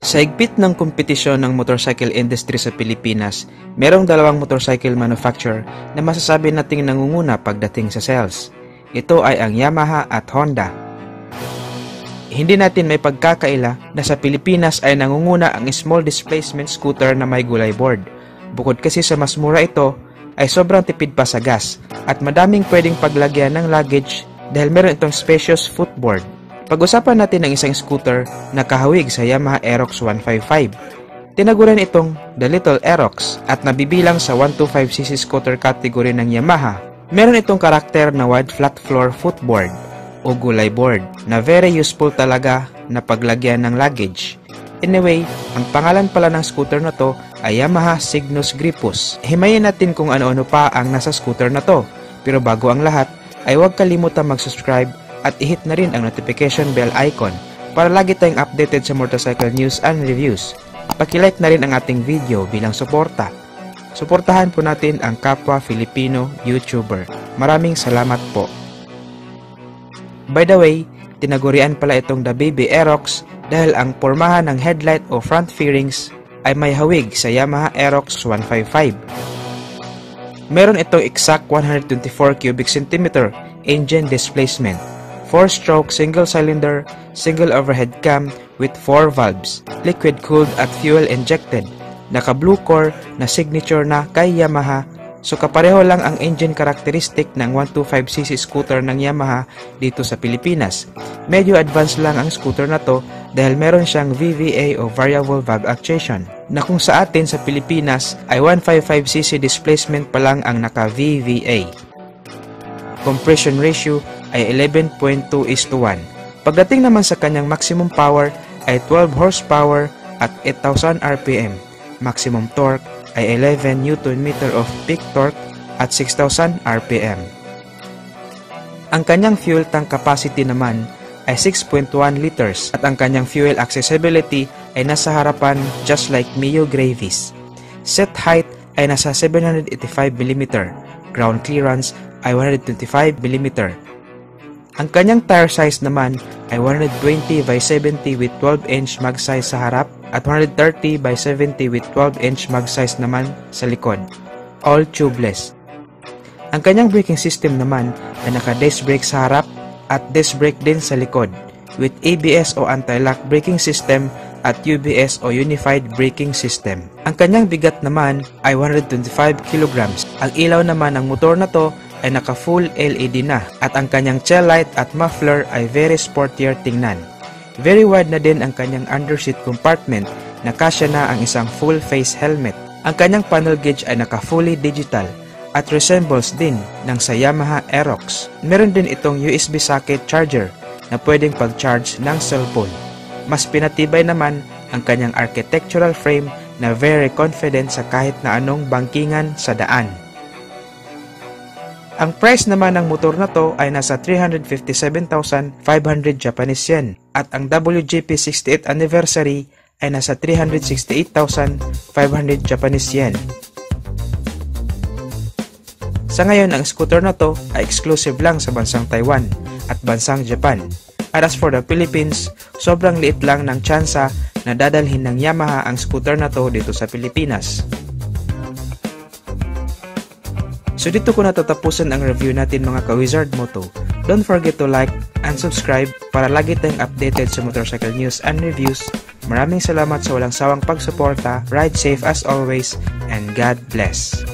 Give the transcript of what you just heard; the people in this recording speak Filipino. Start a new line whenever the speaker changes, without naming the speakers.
Sa higpit ng kompetisyon ng motorcycle industry sa Pilipinas, merong dalawang motorcycle manufacturer na masasabi nating nangunguna pagdating sa sales. Ito ay ang Yamaha at Honda. Hindi natin may pagkakaila na sa Pilipinas ay nangunguna ang small displacement scooter na may gulay board. Bukod kasi sa mas mura ito, ay sobrang tipid pa sa gas at madaming pwedeng paglagyan ng luggage dahil meron itong spacious footboard. Pag-usapan natin ang isang scooter na kahawig sa Yamaha Aerox 155. Tinaguran itong The Little Aerox at nabibilang sa 125cc scooter category ng Yamaha. Meron itong karakter na wide flat floor footboard o gulay board na very useful talaga na paglagyan ng luggage. Anyway, ang pangalan pala ng scooter na to ay Yamaha Cygnus Grypus. Himayin natin kung ano-ano pa ang nasa scooter na to. Pero bago ang lahat, ay huwag kalimutan mag-subscribe at i-hit na rin ang notification bell icon para lagi tayong updated sa motorcycle news and reviews. Paki-like na rin ang ating video bilang suporta. Suportahan po natin ang kapwa Filipino YouTuber. Maraming salamat po. By the way, tinagurian pala itong The Baby Aerox dahil ang pormahan ng headlight o front fairings ay may hawig sa Yamaha Aerox 155. Meron itong exact 124 cubic centimeter engine displacement, 4-stroke single-cylinder, single overhead cam with 4 valves, liquid-cooled at fuel-injected, naka-blue core na signature na kay Yamaha, so kapareho lang ang engine characteristic ng 125cc scooter ng Yamaha dito sa Pilipinas. Medyo advanced lang ang scooter na to dahil meron siyang VVA o Variable Valve Actuation, na kung sa atin sa Pilipinas ay 155cc displacement pa lang ang naka-VVA. Compression ratio ay 11.2:1. Pagdating naman sa kanyang maximum power ay 12 horsepower at 8,000 RPM. Maximum torque ay 11 Nm of peak torque at 6,000 RPM. Ang kanyang fuel tank capacity naman ay 6.1 liters at ang kanyang fuel accessibility ay nasa harapan just like Mio Gravis. Set height ay nasa 785mm. Ground clearance ay 125mm. Ang kanyang tire size naman ay 120x70 with 12-inch mag size sa harap at 130x70 with 12-inch mag size naman sa likod. All tubeless. Ang kanyang braking system naman ay naka-disc brake sa harap at disc brake din sa likod with ABS o anti-lock braking system at UBS o Unified Braking System. Ang kanyang bigat naman ay 125 kg. Ang ilaw naman ng motor na to ay naka-full LED na at ang kanyang tail light at muffler ay very sportier tingnan. Very wide na din ang kanyang underseat compartment na kasya na ang isang full face helmet. Ang kanyang panel gauge ay naka-fully digital at resembles din ng sa Yamaha Aerox. Meron din itong USB socket charger na pwedeng pag-charge ng cellphone. Mas pinatibay naman ang kanyang architectural frame na very confident sa kahit na anong bangkingan sa daan. Ang price naman ng motor na to ay nasa 357,500 Japanese yen at ang WGP 68th anniversary ay nasa 368,500 Japanese yen. Sa ngayon, ang scooter na to ay exclusive lang sa bansang Taiwan at bansang Japan. At as for the Philippines, sobrang liit lang ng tsansa na dadalhin ng Yamaha ang scooter na to dito sa Pilipinas. So dito ko natatapusan ang review natin mga ka-Wizard Moto. Don't forget to like and subscribe para lagi tayong updated sa motorcycle news and reviews. Maraming salamat sa walang sawang pagsuporta. Ride safe as always and God bless.